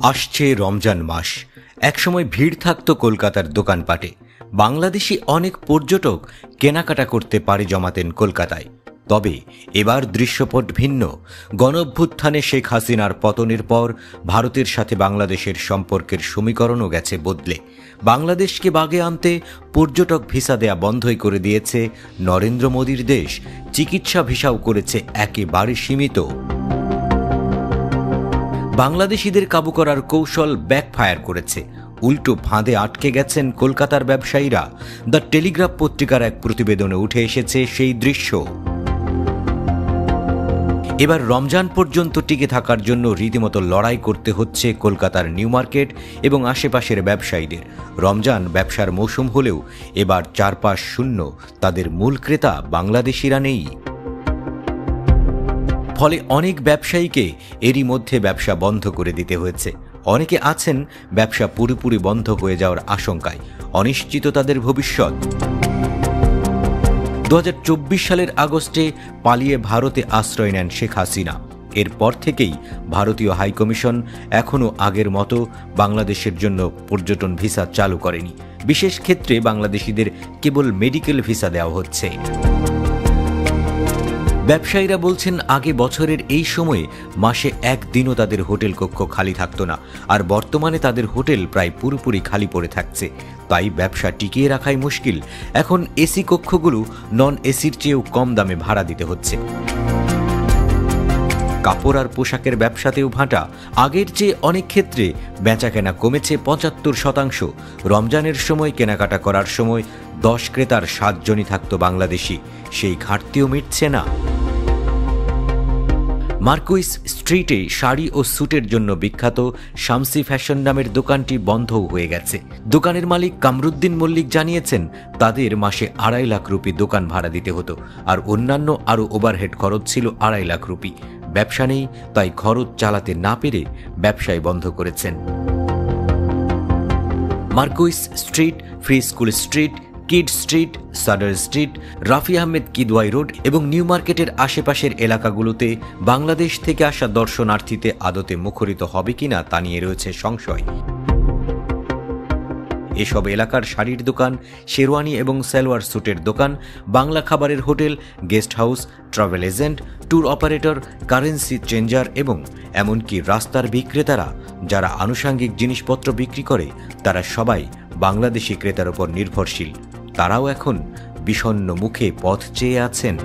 আসছে রমজান মাস। একসময় ভিড় থাকতো কলকাতার দোকানপাটে। বাংলাদেশি অনেক পর্যটক কেনাকাটা করতে পাড়ি জমাতেন কলকাতায়। তবে এবার দৃশ্যপট ভিন্ন। গণঅভ্যুত্থানে শেখ হাসিনার পতনের পর ভারতের সাথে বাংলাদেশের সম্পর্কের সমীকরণও গেছে বদলে। বাংলাদেশকে বাগে আনতে পর্যটক ভিসা দেয়া বন্ধই করে দিয়েছে নরেন্দ্র মোদীর দেশ। চিকিৎসা ভিসাও করেছে একেবারে সীমিত। বাংলাদেশিদের কাবু করার কৌশল ব্যাকফায়ার করেছে। উল্টো ফাঁদে আটকে গেছেন কলকাতার ব্যবসায়ীরা। দ্য টেলিগ্রাফ পত্রিকার এক প্রতিবেদনে উঠে এসেছে সেই দৃশ্য। এবার রমজান পর্যন্ত টিকে থাকার জন্য রীতিমতো লড়াই করতে হচ্ছে কলকাতার নিউ মার্কেট এবং আশেপাশের ব্যবসায়ীদের। রমজান ব্যবসার মৌসুম হলেও এবার চারপাশ শূন্য, তাদের মূল ক্রেতা বাংলাদেশিরা নেই। ফলে অনেক ব্যবসায়ীকে এরই মধ্যে ব্যবসা বন্ধ করে দিতে হয়েছে। অনেকে আছেন ব্যবসা পুরোপুরি বন্ধ হয়ে যাওয়ার আশঙ্কায়। অনিশ্চিত তাদের ভবিষ্যৎ। 2024 সালের আগস্টে পালিয়ে ভারতে আশ্রয় নেন শেখ হাসিনা। এরপর থেকেই ভারতীয় হাইকমিশন এখনও আগের মতো বাংলাদেশের জন্য পর্যটন ভিসা চালু করেনি। বিশেষ ক্ষেত্রে বাংলাদেশিদের কেবল মেডিকেল ভিসা দেওয়া হচ্ছে। ব্যবসায়ীরা বলছেন, আগে বছরের এই সময়ে মাসে একদিনও তাদের হোটেল কক্ষ খালি থাকতো না, আর বর্তমানে তাদের হোটেল প্রায় পুরোপুরি খালি পড়ে থাকছে। তাই ব্যবসা টিকিয়ে রাখাই মুশকিল। এখন এসি কক্ষগুলো নন এসির চেয়েও কম দামে ভাড়া দিতে হচ্ছে। কাপড় আর পোশাকের ব্যবসাতেও ভাঁটা। আগের চেয়ে অনেক ক্ষেত্রে বেচাকেনা কমেছে 75%। রমজানের সময় কেনাকাটা করার সময় 10 ক্রেতার 7 জনই থাকতো বাংলাদেশি। সেই ঘাটতিও মিটছে না। মার্কুইস স্ট্রিটে শাড়ি ও স্যুটের জন্য বিখ্যাত শামসি ফ্যাশন নামের দোকানটি বন্ধও হয়ে গেছে। দোকানের মালিক কামরুদ্দিন মল্লিক জানিয়েছেন, তাদের মাসে 2.5 লাখ রুপি দোকান ভাড়া দিতে হতো, আর অন্যান্য আরও ওভারহেড খরচ ছিল 2.5 লাখ রুপি। ব্যবসা নেই, তাই খরচ চালাতে না পেরে ব্যবসায় বন্ধ করেছেন। মার্কুইস স্ট্রিট, ফ্রি স্কুল স্ট্রিট, কিড স্ট্রিট, সাডার স্ট্রিট, রাফি আহমেদ কিদওয়াই রোড এবং নিউ মার্কেটের আশেপাশের এলাকাগুলোতে বাংলাদেশ থেকে আসা দর্শনার্থীতে আদতে মুখরিত হবে কিনা তা নিয়ে রয়েছে সংশয়। এসব এলাকার শাড়ির দোকান, শেরওয়ানি এবং সালোয়ার স্যুটের দোকান, বাংলা খাবারের hotel, guest house, travel agent, tour operator, currency changer এবং এমনকি রাস্তার বিক্রেতারা যারা আনুষঙ্গিক জিনিসপত্র বিক্রি করে, তারা সবাই বাংলাদেশি ক্রেতার উপর নির্ভরশীল। তারাও এখন বিষণ্ণ মুখে পথ চেয়ে আছেন।